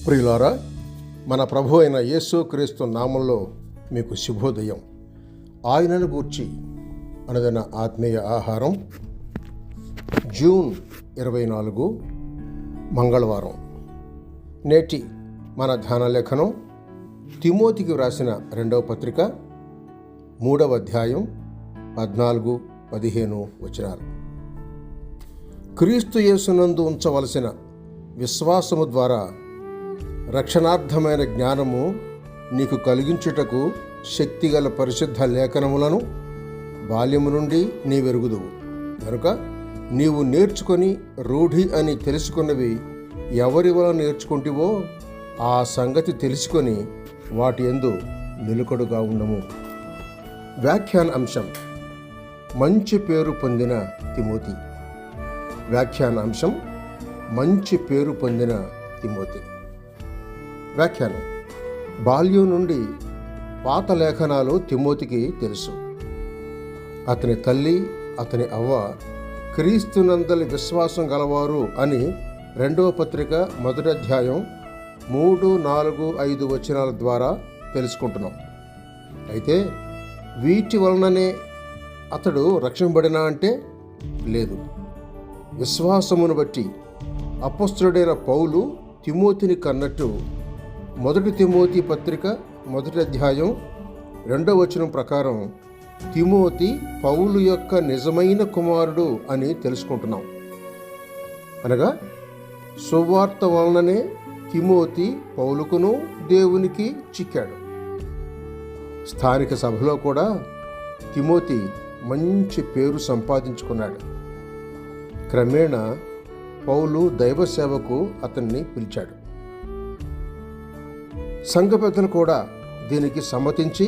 ప్రియులారా, మన ప్రభు అయిన యేసు క్రీస్తు నామంలో మీకు శుభోదయం. ఆయనను గూర్చి అనదైన ఆత్మీయ ఆహారం, జూన్ 24 మంగళవారం. నేటి మన ధ్యాన లేఖనం తిమోతికి వ్రాసిన 2వ పత్రిక 3వ అధ్యాయం 14-15 వచనాలు. క్రీస్తు యేసునందు ఉంచవలసిన విశ్వాసము ద్వారా రక్షణార్థమైన జ్ఞానము నీకు కలిగించుటకు శక్తిగల పరిశుద్ధ లేఖనములను బాల్యము నుండి నీవెరుగుదువు. కనుక నీవు నేర్చుకొని రూఢి అని తెలుసుకున్నవి ఎవరి వలన నేర్చుకుంటివో ఆ సంగతి తెలుసుకొని వాటి యందు నిలుకడుగా ఉండము. వ్యాఖ్యాన అంశం: మంచి పేరు పొందిన తిమోతి. వ్యాఖ్యాన అంశం: మంచి పేరు పొందిన తిమోతి. వ్యాఖ్యానం: బాల్యం నుండి పాత లేఖనాలు తిమోతికి తెలుసు. అతని తల్లి, అతని అవ్వ క్రీస్తునందలి విశ్వాసం గలవారు అని 2వ పత్రిక 1వ అధ్యాయం 3, 4, 5 వచనాల ద్వారా తెలుసుకుంటున్నాం. అయితే వీటి వలననే అతడు రక్షింపబడినా అంటే లేదు. విశ్వాసమును బట్టి అపొస్తలుడైన పౌలు తిమోతిని కన్నట్టు 1 తిమోతి పత్రిక 1వ అధ్యాయం 2వ వచనం ప్రకారం తిమోతి పౌలు యొక్క నిజమైన కుమారుడు అని తెలుసుకుంటున్నాం. అనగా సువార్త వలననే తిమోతి పౌలుకును దేవునికి చిక్కాడు. స్థానిక సభలో కూడా తిమోతి మంచి పేరు సంపాదించుకున్నాడు. క్రమేణా పౌలు దైవ సేవకు అతన్ని పిలిచాడు. సంఘ పెద్దలు కూడా దీనికి సమ్మతించి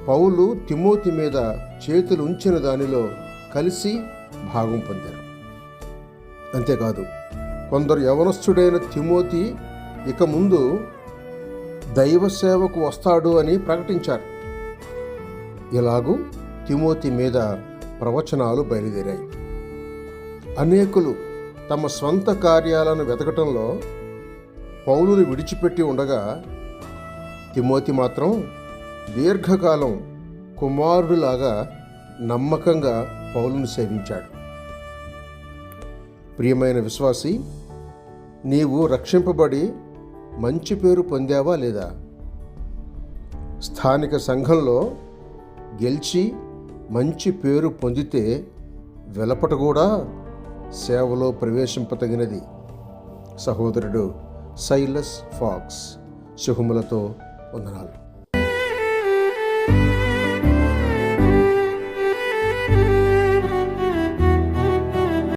పౌలు తిమోతి మీద చేతులు ఉంచిన దానిలో కలిసి భాగం పొందారు. అంతేకాదు, కొందరు యవనస్తుడైన తిమోతి ఇక ముందు దైవ సేవకు వస్తాడు అని ప్రకటించారు. ఇలాగూ తిమోతి మీద ప్రవచనాలు బయలుదేరాయి. అనేకులు తమ స్వంత కార్యాలను వెతకటంలో పౌలుని విడిచిపెట్టి ఉండగా తిమోతి మాత్రం దీర్ఘకాలం కుమారుడిలాగా నమ్మకంగా పౌలుని సేవించాడు. ప్రియమైన విశ్వాసి, నీవు రక్షింపబడి మంచి పేరు పొందావా లేదా? స్థానిక సంఘంలో గెలిచి మంచి పేరు పొందితే వెలపట కూడా సేవలో ప్రవేశింపతగినది. సహోదరుడు సైలస్ ఫాక్స్. శుభములతో వందనాలు.